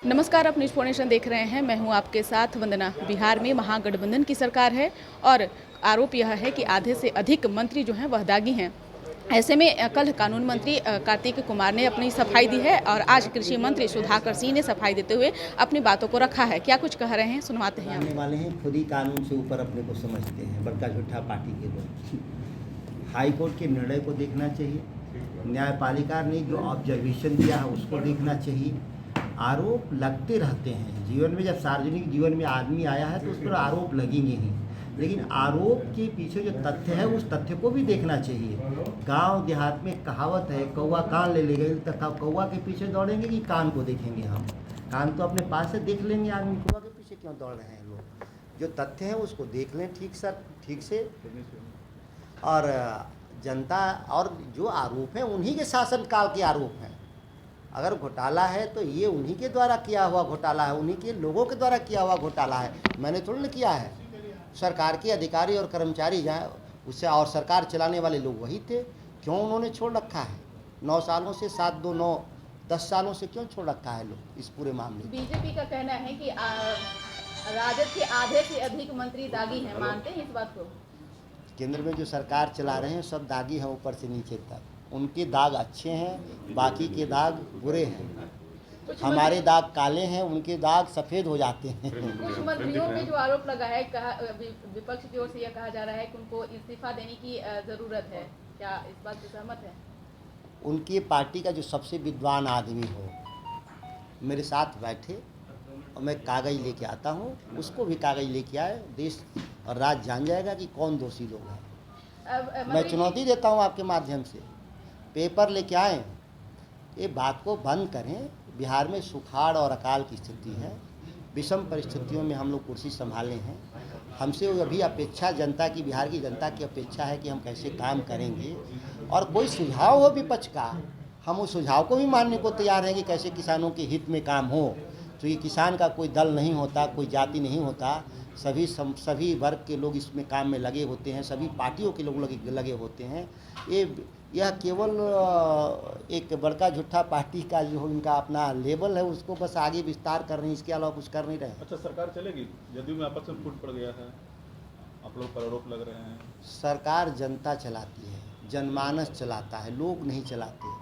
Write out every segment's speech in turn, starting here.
नमस्कार, आप न्यूज़ फोर्नेशन देख रहे हैं। मैं हूं आपके साथ वंदना। बिहार में महागठबंधन की सरकार है और आरोप यह है कि आधे से अधिक मंत्री जो हैं वह दागी हैं। ऐसे में कल कानून मंत्री कार्तिक कुमार ने अपनी सफाई दी है और आज कृषि मंत्री सुधाकर सिंह ने सफाई देते हुए अपनी बातों को रखा है। क्या कुछ कह रहे हैं, सुनवाते हैं। आने वाले हैं, खुद ही कानून से ऊपर अपने को समझते हैं बड़का झूठा पार्टी के लोग। हाई कोर्ट के निर्णय को देखना चाहिए, न्यायपालिका ने जो ऑब्जर्वेशन दिया है उसको देखना चाहिए। आरोप लगते रहते हैं जीवन में, जब सार्वजनिक जीवन में आदमी आया है तो उस पर आरोप लगेंगे ही, लेकिन आरोप के पीछे जो तथ्य है उस तथ्य को भी देखना चाहिए। गांव देहात में कहावत है, कौवा कान ले गई, तो कौवा के पीछे दौड़ेंगे कि कान को देखेंगे हम? कान तो अपने पास से देख लेंगे आदमी, कौवा के पीछे क्यों दौड़ रहे हैं लोग? जो तथ्य है उसको देख लें ठीक से। और जनता और जो आरोप हैं उन्हीं के शासनकाल के आरोप हैं। अगर घोटाला है तो ये उन्हीं के द्वारा किया हुआ घोटाला है, उन्हीं के लोगों के द्वारा किया हुआ घोटाला है, मैंने थोड़ा ना किया है। सरकार के अधिकारी और कर्मचारी जहाँ उससे और सरकार चलाने वाले लोग वही थे, क्यों उन्होंने छोड़ रखा है? 9 सालों से 7 2 9 10 सालों से क्यों छोड़ रखा है लोग इस पूरे मामले? बीजेपी का कहना है कि राजद के आधे से अधिक मंत्री दागी हैं, मानते हैं इस बात को? केंद्र में जो सरकार चला रहे हैं सब दागी हैं ऊपर से नीचे तक। उनके दाग अच्छे हैं, बाकी के दाग बुरे हैं। हमारे दाग काले हैं, उनके दाग सफ़ेद हो जाते हैं। कुछ मंत्रियों पे जो आरोप लगा है, विपक्ष की ओर से यह कहा जा रहा है कि उनको इस्तीफा देने की ज़रूरत है, क्या इस बात से सहमत है? उनकी पार्टी का जो सबसे विद्वान आदमी हो मेरे साथ बैठे और मैं कागज़ लेके आता हूँ, उसको भी कागज़ लेके आए, देश और राज्य जान जाएगा कि कौन दोषी लोग हैं। मैं चुनौती देता हूँ आपके माध्यम से, पेपर लेके आए, ये बात को बंद करें। बिहार में सुखाड़ और अकाल की स्थिति है, विषम परिस्थितियों में हम लोग कुर्सी संभाले हैं। हमसे अभी अपेक्षा जनता की, बिहार की जनता की अपेक्षा है कि हम कैसे काम करेंगे, और कोई सुझाव हो विपक्ष का, हम उस सुझाव को भी मानने को तैयार हैं कि कैसे किसानों के हित में काम हो। तो ये किसान का कोई दल नहीं होता, कोई जाति नहीं होता, सभी वर्ग के लोग इसमें काम में लगे होते हैं, सभी पार्टियों के लोग लगे होते हैं। यह केवल एक बड़का झूठा पार्टी का जो इनका अपना लेवल है उसको बस आगे विस्तार कर रहे हैं, इसके अलावा कुछ कर नहीं रहे। अच्छा, सरकार चलेगी? जदयू में आपस में फूट पड़ गया है, आप लोग पर आरोप लग रहे हैं। सरकार जनता चलाती है, जनमानस चलाता है, लोग नहीं चलाते।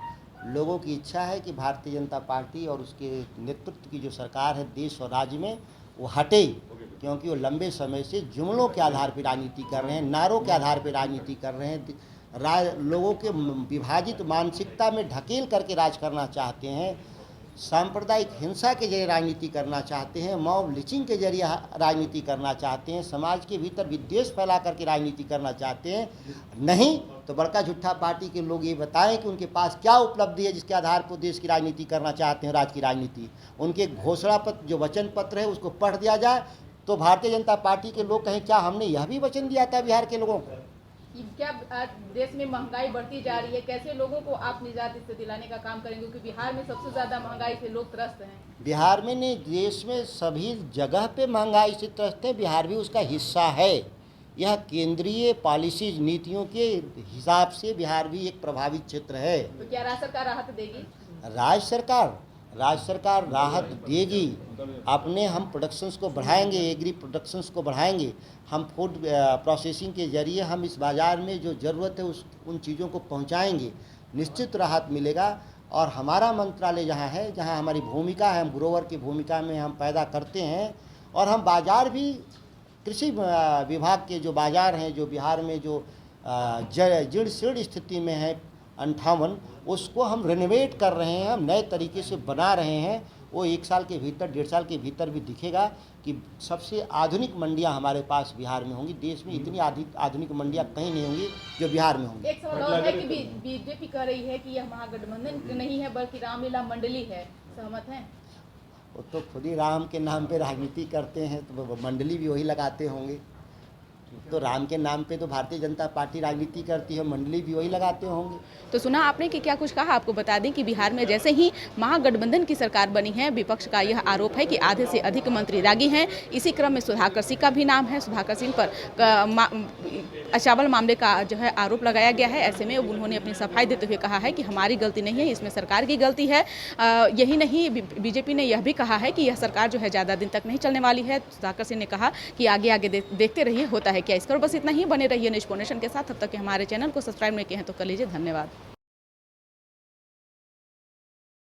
लोगों की इच्छा है कि भारतीय जनता पार्टी और उसके नेतृत्व की जो सरकार है देश और राज्य में, वो हटे, क्योंकि वो लंबे समय से जुमलों के आधार पर राजनीति कर रहे हैं, नारों के आधार पर राजनीति कर रहे हैं, लोगों के विभाजित मानसिकता में ढकेल करके राज करना चाहते हैं, सांप्रदायिक हिंसा के जरिए राजनीति करना चाहते हैं, मॉब लिचिंग के जरिए राजनीति करना चाहते हैं, समाज के भीतर विद्वेष फैला करके राजनीति करना चाहते हैं। नहीं तो बड़का झूठा पार्टी के लोग ये बताएं कि उनके पास क्या उपलब्धि है जिसके आधार पर देश की राजनीति करना चाहते हैं, राज्य की राजनीति। उनके घोषणा पत्र, जो वचन पत्र है, उसको पढ़ दिया जाए तो भारतीय जनता पार्टी के लोग कहें क्या हमने यह भी वचन दिया था बिहार के लोगों को? क्या देश में महंगाई बढ़ती जा रही है, कैसे लोगों को आप निजात इससे दिलाने का काम करेंगे, क्योंकि बिहार में सबसे ज़्यादा महंगाई से लोग त्रस्त हैं? बिहार में नहीं, देश में सभी जगह पे महंगाई से त्रस्त है, बिहार भी उसका हिस्सा है। यह केंद्रीय पॉलिसीज, नीतियों के हिसाब से बिहार भी एक प्रभावित क्षेत्र है। तो क्या राज्य सरकार राहत देगी? राज्य सरकार राहत देगी। अपने हम प्रोडक्शंस को बढ़ाएंगे, एग्री प्रोडक्शंस को बढ़ाएंगे, हम फूड प्रोसेसिंग के जरिए हम इस बाज़ार में जो ज़रूरत है उन चीज़ों को पहुंचाएंगे, निश्चित राहत मिलेगा। और हमारा मंत्रालय जहां है, जहां हमारी भूमिका है, हम ग्रोवर की भूमिका में हम पैदा करते हैं, और हम बाज़ार भी, कृषि विभाग के जो बाज़ार हैं, जो बिहार में जो जीर्ण शीर्ण स्थिति में है 58, उसको हम रेनोवेट कर रहे हैं, हम नए तरीके से बना रहे हैं। वो 1 साल के भीतर, 1.5 साल के भीतर भी दिखेगा कि सबसे आधुनिक मंडियां हमारे पास बिहार में होंगी। देश में इतनी आधुनिक मंडियां कहीं नहीं होंगी जो बिहार में होंगी। एक सवाल और है कि बीजेपी कह रही है कि यह महागठबंधन नहीं है बल्कि रामलीला मंडली है, सहमत हैं? वो तो खुद ही राम के नाम पे राजनीति करते हैं, तो मंडली भी वही लगाते होंगे। तो राम के नाम पे तो भारतीय जनता पार्टी राजनीति करती है, मंडली भी वही लगाते होंगे। तो सुना आपने कि क्या कुछ कहा। आपको बता दें कि बिहार में जैसे ही महागठबंधन की सरकार बनी है, विपक्ष का यह आरोप है कि आधे से अधिक मंत्री दागी हैं। इसी क्रम में सुधाकर सिंह का भी नाम है। सुधाकर सिंह पर अचावल मामले का जो है आरोप लगाया गया है। ऐसे में उन्होंने अपनी सफाई देते हुए कहा है कि हमारी गलती नहीं है, इसमें सरकार की गलती है। यही नहीं, बीजेपी ने यह भी कहा है कि यह सरकार जो है ज़्यादा दिन तक नहीं चलने वाली है। सुधाकर सिंह ने कहा कि आगे आगे देखते रहिए होता है क्या। इस पर बस इतना ही, बने रहिए न्यूज़ नेशन के साथ। तब तक कि हमारे चैनल को सब्सक्राइब नहीं किए हैं तो कर लीजिए। धन्यवाद।